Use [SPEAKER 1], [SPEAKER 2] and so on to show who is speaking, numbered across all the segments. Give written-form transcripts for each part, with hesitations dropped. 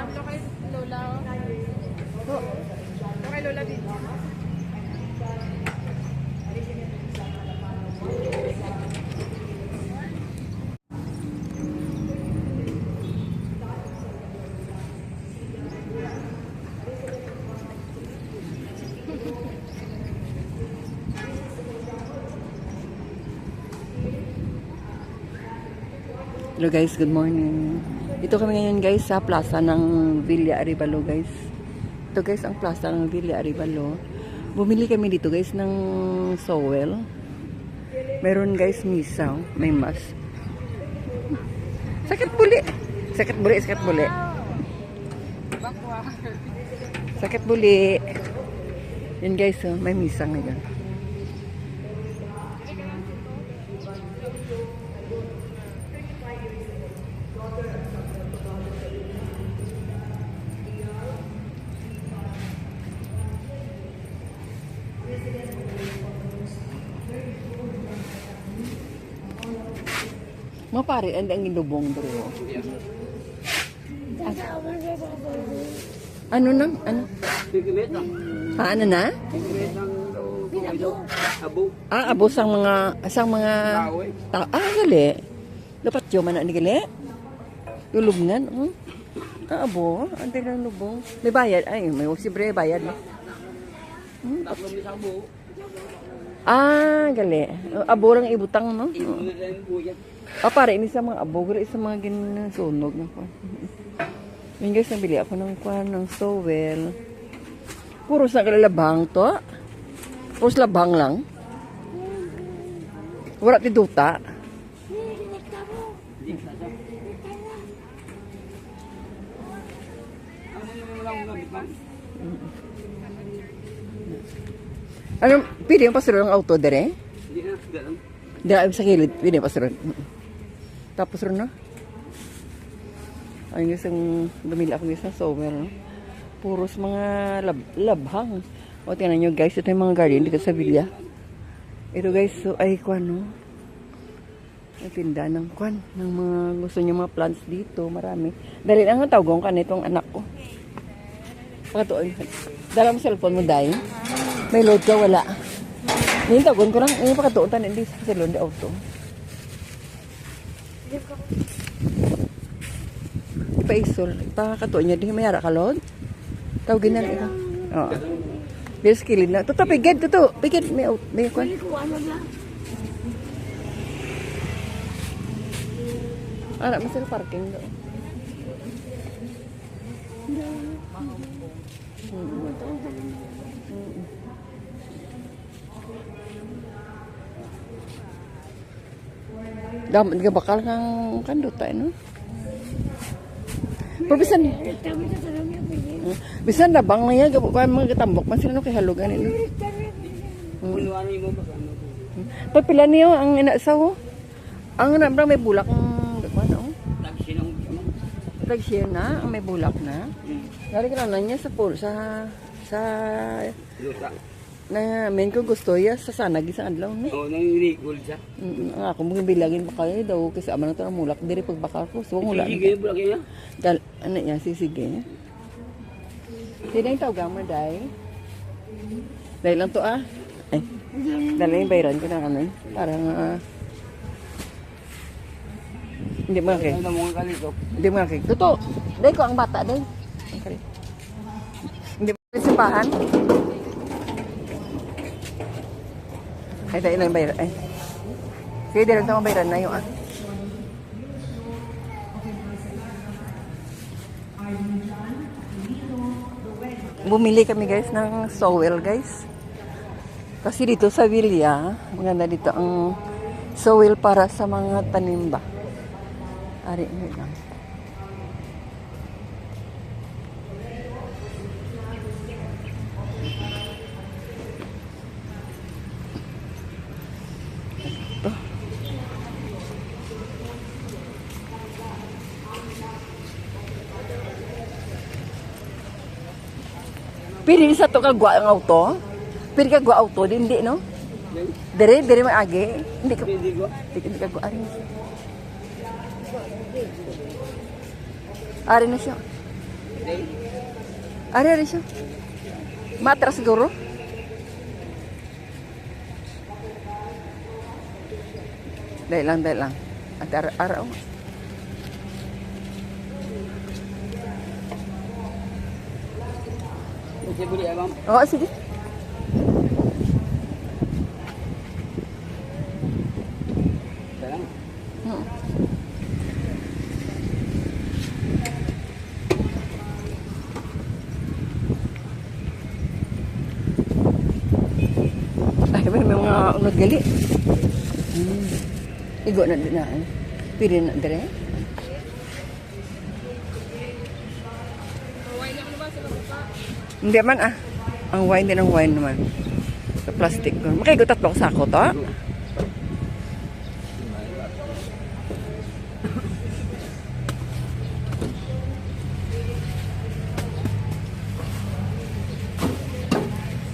[SPEAKER 1] to kay Lola. Oh. To kay Lola din.
[SPEAKER 2] Hello guys, good morning. Ito kami ngayon guys sa plaza ng Villa Arevalo guys. Ito guys ang plaza ng Villa Arevalo. Bumili kami dito guys ng sowel. Meron guys misaw, may mas. Sakit buli. Sakit buli, sakit buli. Sakit buli. Yan guys, oh, may misaw ngayon. Mga pare, ang inubong bro. Ano nang? Ano? Ha, ano na? Ah, abo sang mga tao. Ah, gali. Dapat yo man ni gali. Lulubngan. Ah, abo, ante lang lubong. May bayad ay, may sibre bayad. Ah, gali. Abo lang ibutang no. Ah, pare, ini sa mga abo, gali sa mga ginasunog na ko. Yung guys, nabili ako ng kwan, ng sowel. Puros na kalalabang to. Puros labang lang. Wala ti duta. Ano, pili yung pasiro ng auto dere? Hindi na, sa kilid, pili yung pasiro. Tapos rin na. Ayun guys, ang bumili ako guys ng sowel. No? Puros mga labhang. O, tingnan nyo guys, ito yung mga garden dito sa Villa. Ito guys, so, ay kwan, no? Ang tinda ng kwan. Ng mga gusto nyo mga plants dito, marami. Dali lang ang tawagong ka nitong anak ko. Pakatuon. Dala mo cellphone mo, Day. May load ka, wala. Ngayon tawagong ko lang. Ngayon pakatuon, tanin di sa salon, di auto. Paisol. Pakatuon niya, di mayara ka, load. Tawagin na ito. Oo. There's kilid na. Toto, pigid. Toto, pigid. May kwan. Anak, masal parking doon. Dapat di ka bakal kang kanduta, no? Pero bisan na bang niya mga katambok man sila no kay halugan no. Pagpila niyo ang inasaw. Ang nabra may bulak ano? Tagsiya na, ang may bulak na. Dari ka na niya sa pool sa na men ko gusto ya sa sanag isang adlaw ni.
[SPEAKER 3] Oh, nang recall siya.
[SPEAKER 2] Ako mo bilagin pa kayo daw kasi ama na to mulak diri pagbaka ko. So wala.
[SPEAKER 3] Sige, bulak niya.
[SPEAKER 2] Ano yan sisige niya. Hindi yung tawag mo, Day. Dahil lang to, ah. Ay, dahil yung bayaran ko ng ano. Parang, hindi mo nakik. Hindi mo nakik. Totoo. Dahil ko ang bata, Day. Hindi mo simpahan. Ay, dahil lang yung bayaran. Ay. Sige, dahil lang sa mga bayaran na yung, ah. Bumili kami guys ng sowel guys. Kasi dito sa Villa, maganda dito ang sowel para sa mga tanim ba. Ari mo lang. Ito. Pili sa to kagwa ang auto. Pili kagwa auto din di no? Dire maagi. Hindi kagwa ari. Ari na siya. Ari siya. Matras siguro. Dahil lang. At araw.
[SPEAKER 3] Saya boleh abang.
[SPEAKER 2] Oo, sige.
[SPEAKER 3] Sekarang.
[SPEAKER 2] Hmm. Ay, may mga unod gali. Igo na din na. Pili na dire. Hindi man ah. Ang wine din ang wine naman. Sa plastic ko. Makaigo tatlong sako to.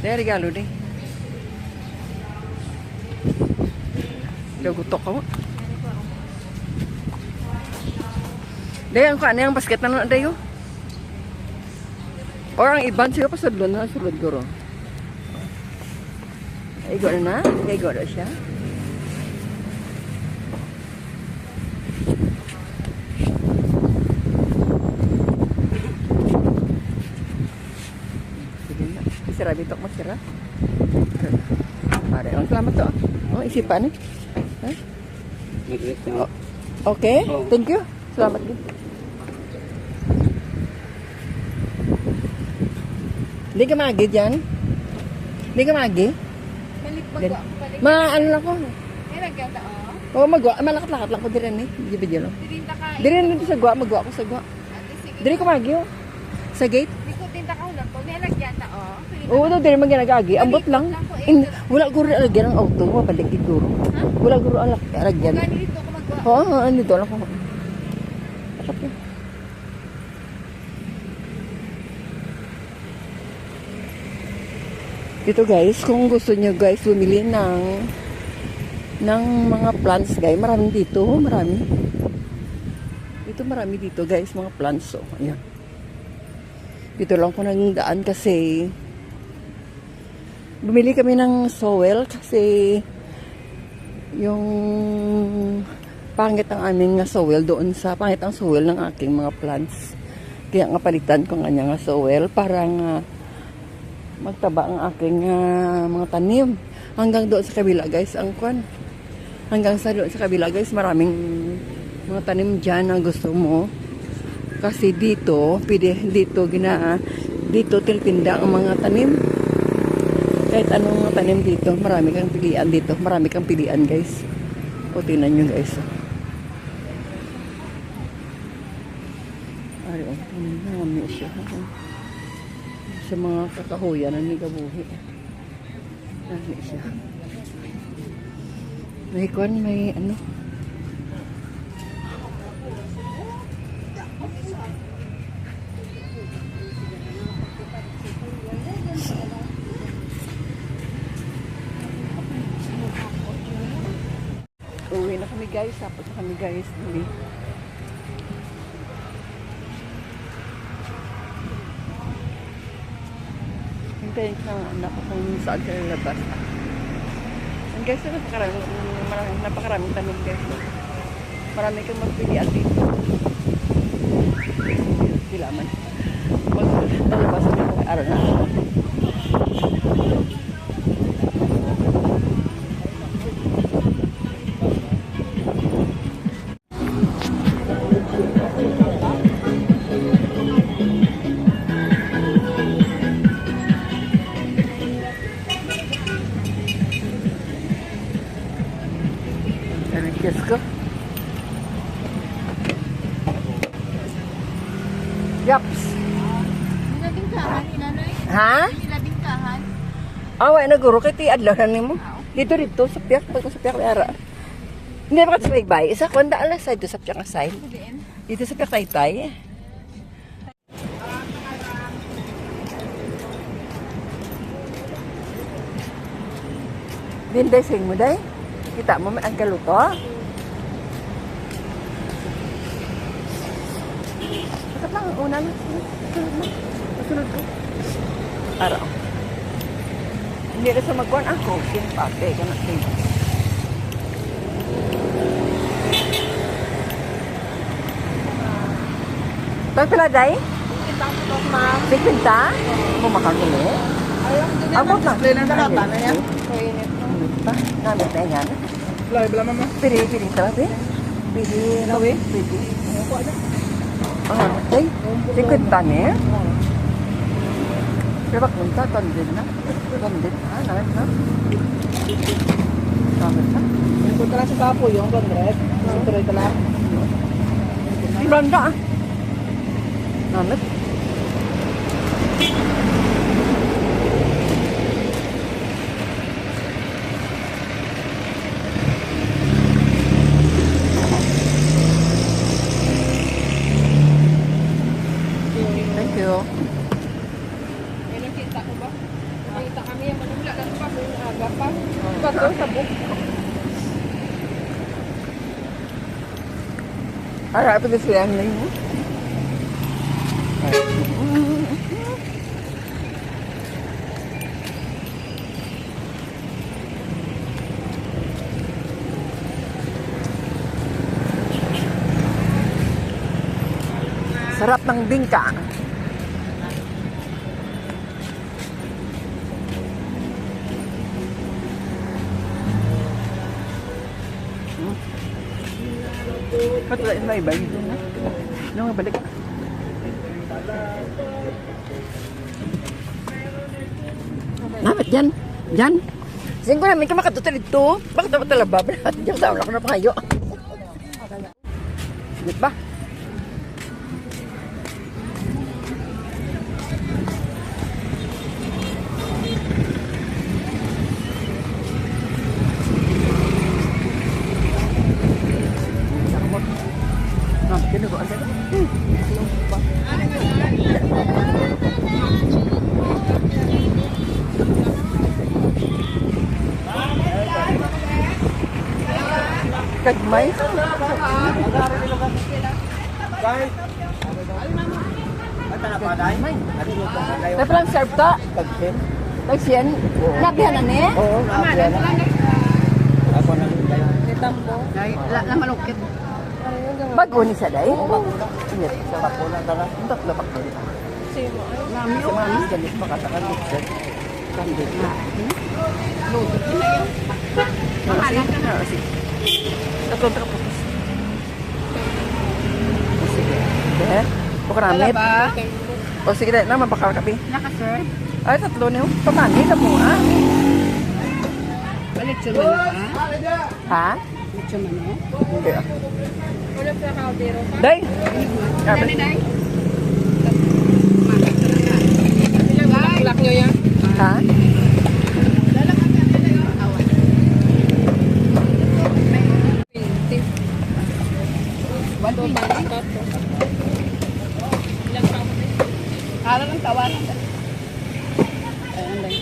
[SPEAKER 2] Dahil regalo din. Dagutok ako. Dahil ang kanya ang basket na nun dayo. Or ang iban siya pa sa sulod guro. Igo na. Igo na siya. Sige na. Isira bitok mo sira. Pare, ang salamat to. Oh, isipan eh. Ha? Oh, okay, thank you. Salamat din. Hindi ka magi dyan? Hindi ka magi?
[SPEAKER 1] Balik magwa. Balik.
[SPEAKER 2] Ano lang ko?
[SPEAKER 1] May lagyan ta oh.
[SPEAKER 2] Oo, magwa. Malakat-lakat lang ko diren eh. Hindi lang.
[SPEAKER 1] Tirinta ka.
[SPEAKER 2] Diren dito sa gwa. Magwa ko sa gwa.
[SPEAKER 1] Ate sige.
[SPEAKER 2] Diri ka magi oh. Sa gate?
[SPEAKER 1] Di ko tinta ka ulang ko. May lagyan ta oh.
[SPEAKER 2] Oo, no, diri maginagagi. Ambot lang. Wala guro alagyan ang auto. Mabalik guro.
[SPEAKER 1] Ha?
[SPEAKER 2] Wala guro alagyan.
[SPEAKER 1] Gani dito ko magwa.
[SPEAKER 2] Oo, andito lang ko. Takot yun. Dito guys, kung gusto nyo guys bumili ng mga plants guys, marami dito, marami. Dito marami dito guys, mga plants. So, ayan. Dito lang ko nang daan kasi bumili kami ng soil kasi yung pangit ang aming soil doon sa pangit ang soil ng aking mga plants. Kaya nga palitan ko nga niya nga soil para nga magtaba ang aking mga tanim. Hanggang doon sa kabila guys, ang kwan. Hanggang sa doon sa kabila guys, maraming mga tanim dyan na gusto mo. Kasi dito, dito tiltinda ang mga tanim. Kahit anong mga tanim dito, marami kang pilian dito. Marami kang pilian guys. O tinan nyo guys. Ay, oh, nami siya. Sa mga kakahuyan na nigabuhi. Nami siya. May kwan, may ano. Uwi na kami guys. Tapos na kami guys. Uwi. Hintayin ko ng anak ko kung saan ka lalabas. And guys, napakaraming tanong guys. Marami kang magpilian dito. Sila man. Maglalabas na kung araw na. Yes ko. Yaps.
[SPEAKER 1] Nilabingkahan ni nanay.
[SPEAKER 2] Ha?
[SPEAKER 1] Nilabingkahan.
[SPEAKER 2] Away na guro kay ti adlaw na nimo. Dito sa piyak pag sa piyak ara. Hindi ba ka sa bay? Isa kwanda alas side sa piyak side. Dito sa piyak tay. Din sing mo day. Kita mo ang kaluto. Ito lang, una na. Sunod na. Sunod ko. Araw. Hindi na sa magkuhan ako. Simpate ka na. Pag pala, day? Sikwinta? Bumakang ulit? Abot lang.
[SPEAKER 1] Kailan ka lata na yan?
[SPEAKER 2] Namit na yan.
[SPEAKER 1] Live lang mama.
[SPEAKER 2] Pili talaga, eh. Pili. Pili. Day? Sikwinta niya? Pero bak punta, tondin na. Tondin, ha? Namit na. Namit na.
[SPEAKER 1] Punta lang sa kapo yung 100. Tuloy ka lang.
[SPEAKER 2] Blanda, ah. Namit. Thank you.
[SPEAKER 1] May nakita ko ba? Nakita kami yung manula lang pa. May aga pa. Bato sa book.
[SPEAKER 2] Harap ito siya ang linggo. Sarap ng bingka. Patulad may iba yun na. Nung balik. Namit yan. Yan. Sing ko namin ka makatuto dito. Bakit dapat talaba? Diyan sa ulo ko na pangayo. Sige ba? Kinukuan ka na. Kagmay. Tapi lang serve ta. Tagsiyan. Nabihan na ni?
[SPEAKER 3] Oo, nabihan na. Ako na kayo.
[SPEAKER 1] Nitambo.
[SPEAKER 2] Lamalukit. Bago ni sa day?
[SPEAKER 3] Ingat, sa bako na tara.
[SPEAKER 2] Untuk lepak dulu.
[SPEAKER 1] Simo.
[SPEAKER 3] Sa mamis, galit pa katakan dito. Kandit na.
[SPEAKER 2] Makasih. Tatlo terputus. Sige. Deh. Pakaramit. O sige deh, nama bakal kapi.
[SPEAKER 1] Naka-sir.
[SPEAKER 2] Ay, tatlo niyo. Pamani na mo ah.
[SPEAKER 1] Balik sa mana
[SPEAKER 2] Ha?
[SPEAKER 1] Balik sa mana
[SPEAKER 2] Hindi ah.
[SPEAKER 1] Wala pa kaldero pa.
[SPEAKER 2] Day.
[SPEAKER 1] Dali, day. Ilang nyo yan?
[SPEAKER 2] Ha?
[SPEAKER 1] Alam ng tawanan. Ayan lang.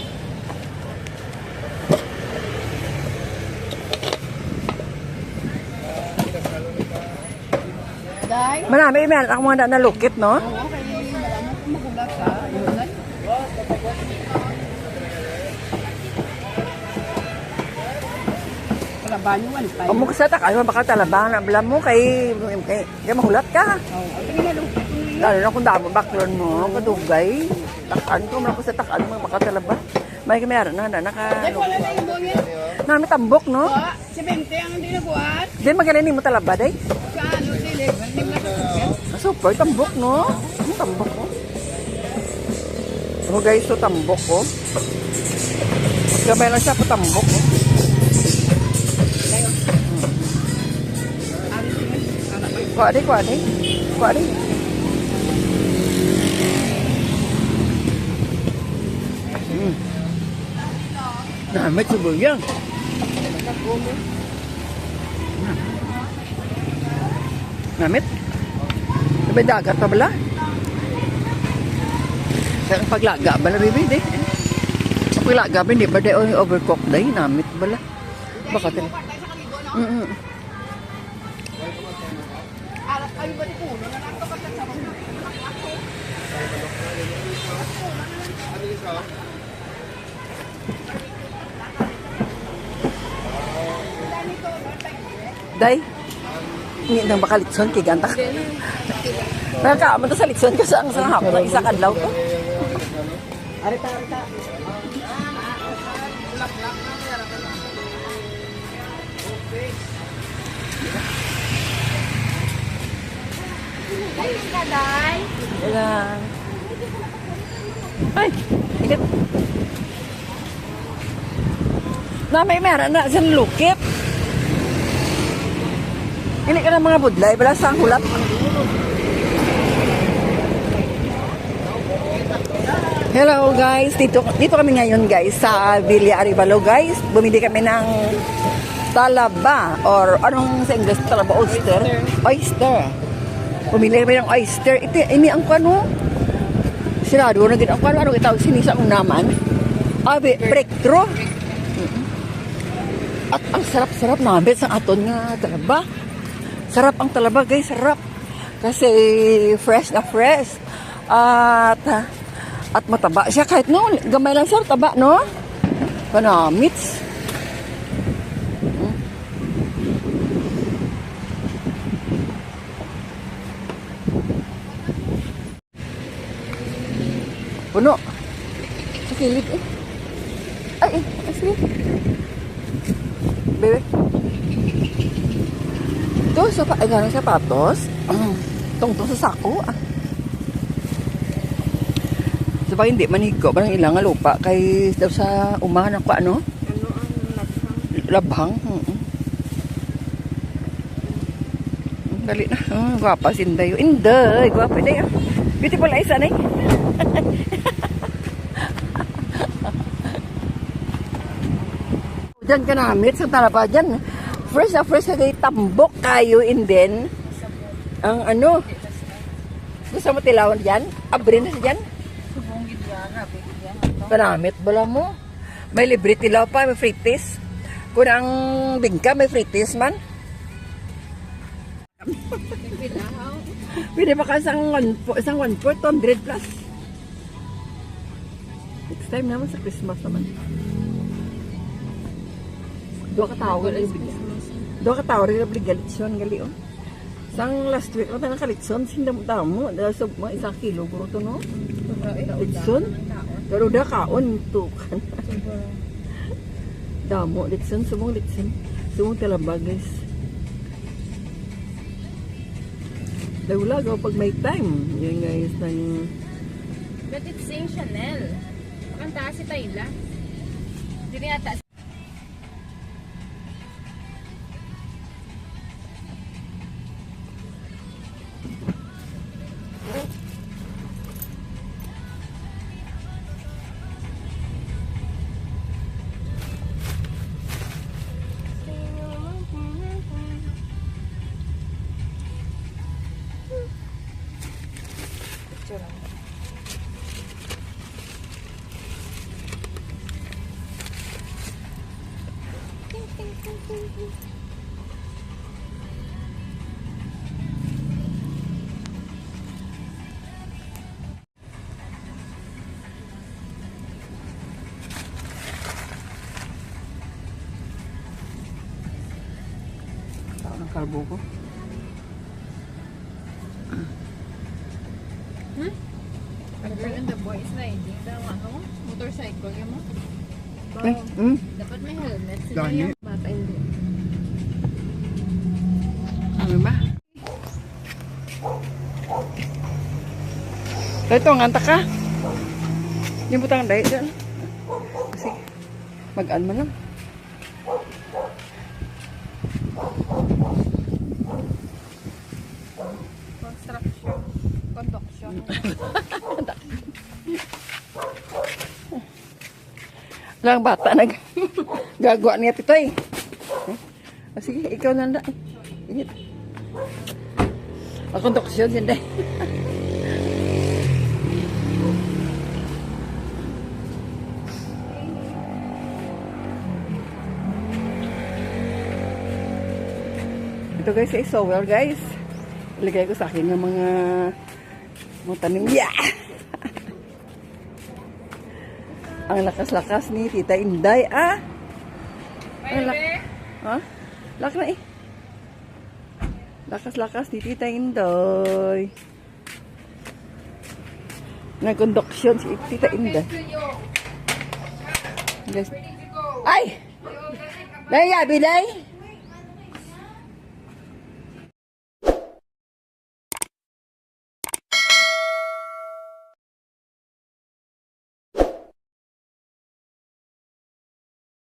[SPEAKER 1] Day.
[SPEAKER 2] Marami man ako mga nalukit, no?
[SPEAKER 1] Oo, kaya marami kong magulat sa inulan. Kalaban yung 1.5.
[SPEAKER 2] O mo kasata kayo baka talabang na bala mo kay mahulat ka.
[SPEAKER 1] Oo, ang pinalukit ko niya.
[SPEAKER 2] Lalo na kung damo background mo, kadugay. Takaan ko, mga sa takaan mo, baka talaba. May kamera na, naka...
[SPEAKER 1] Day, wala na yung bongin.
[SPEAKER 2] Nami tambok, no?
[SPEAKER 1] Oo, si Bente ang hindi naguat.
[SPEAKER 2] Di magaling mo talaba, day?
[SPEAKER 1] Sa ano, dili. Hindi mo nakasukit.
[SPEAKER 2] Super, tambok, no? Ano tambok, ko? Oh, guys, so tambok, ko. Gamay lang siya po tambok, ko. Kuha di, kuha di. Kuha di. Namit sa buyang. Namit? Sabay dagat pa bala? Kaya paglaga bala, baby, di? Paglaga ba, hindi ba di overcook day? Namit bala? Baka tin.
[SPEAKER 1] Alat kayo ba di puno? Nanakto ka sa sarong.
[SPEAKER 2] Day, hindi nang bakalitson, kiganta ka. Nakakaamon to sa litson kasi ang sa hapon, isa kadlaw to.
[SPEAKER 3] Arita.
[SPEAKER 2] Wala. Ay, init. Na may meron na sa lukip. Ini ka ng mga budlay, bala sa hulat. Hello guys, dito kami ngayon guys sa Villa Arevalo guys. Bumili kami ng talaba or anong sa English talaba, oyster. Bumili kami ng oyster. Ini ang kano? Sirado na gid ang kano, ano itawag sinisa ang naman? Breakthrough. At ang sarap-sarap namin sa aton nga talaba. Sarap ang talaba guys, sarap. Kasi fresh na fresh. At mataba siya kahit no, gamay lang siya, taba no? Panamits. Puno. Sa kilid eh. Ay, sige. Bebe. Ito, ganang sapatos. Tungtong sa sako. Sabag hindi manigo. Parang ilang nga lupa. Kay daw sa umahan ako ano?
[SPEAKER 1] Ano ang
[SPEAKER 2] Labhang.
[SPEAKER 1] labhang?
[SPEAKER 2] Dali na. Gwapa si Inday. Inday, gwapa Inday. Beautiful eyes, anay. Diyan ka namit sa talaba dyan. Fresh na fresh kagay tambok kayo and then ang ano gusto mo tilawan dyan? Abrin na siya dyan?
[SPEAKER 1] Subong gid yan,
[SPEAKER 2] Panamit bala mo. May libre tilaw pa, may fritis. Kung ang bingka, may fritis man. Pwede ba ka isang 1/4, 200 plus. Next time naman sa Christmas naman. Dua ka tao rin na galitson gali on. Sang last week mata nang kalitson sindam damo dahil sa mga 1 kilo guro to no. Litson. Pero da kaon to kan. Damo litson sumong talaba guys. Dawla pag may time. Yan guys nang
[SPEAKER 1] But it's saying Chanel. Makanta si Tayla. Dili ata.
[SPEAKER 2] ang kalbo ko.
[SPEAKER 1] A girl and the boy is riding. Tama ka mo? Motorcycle ka mo?
[SPEAKER 2] Ay,
[SPEAKER 1] Dapat may helmet. Sila
[SPEAKER 3] Dami.
[SPEAKER 1] yung bata hindi.
[SPEAKER 2] ano ba? Ito, nganta ka. Yung butang dahil dyan. Kasi, mag-an mo lang.
[SPEAKER 1] Construction. Conduction.
[SPEAKER 2] Lang bata nag gagawa niya ito eh. Sige, ikaw na lang. Init. Ako konduksyon din dahil. Ito guys ay sower guys. Ilagay ko sa akin yung mga tanim. Yeah! Ang lakas-lakas ni Tita Inday, ah.
[SPEAKER 1] Ay,
[SPEAKER 2] Wala.
[SPEAKER 1] be.
[SPEAKER 2] Ha? Lak na eh. Lakas-lakas ni Tita Inday. Nag-conduction si Tita Inday. Guys. Ay! Daya, bilay!